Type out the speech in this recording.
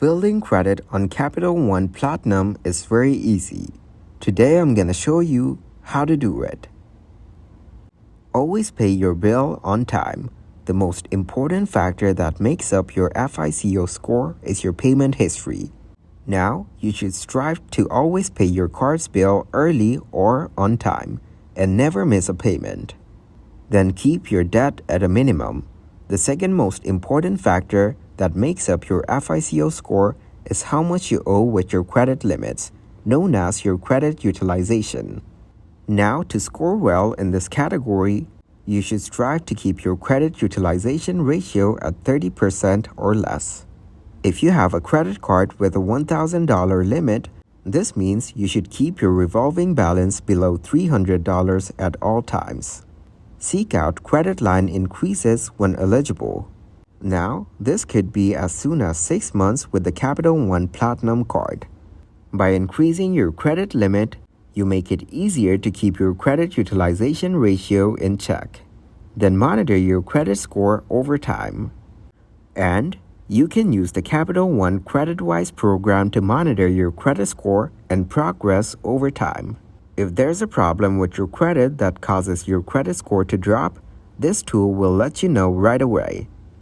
Building credit on Capital One Platinum is very easy. Today I'm gonna show you how to do it. Always pay your bill on time. The most important factor that makes up your FICO score is your payment history. Now, you should strive to always pay your card's bill early or on time and never miss a payment. Then keep your debt at a minimum. The second most important factor that makes up your FICO score is how much you owe with your credit limits, known as your credit utilization. Now, to score well in this category, you should strive to keep your credit utilization ratio at 30% or less. If you have a credit card with a $1,000 limit, this means you should keep your revolving balance below $300 at all times. Seek out credit line increases when eligible. Now, this could be as soon as 6 months with the Capital One Platinum card. By increasing your credit limit, you make it easier to keep your credit utilization ratio in check. Then monitor your credit score over time. And you can use the Capital One CreditWise program to monitor your credit score and progress over time. If there's a problem with your credit that causes your credit score to drop, this tool will let you know right away.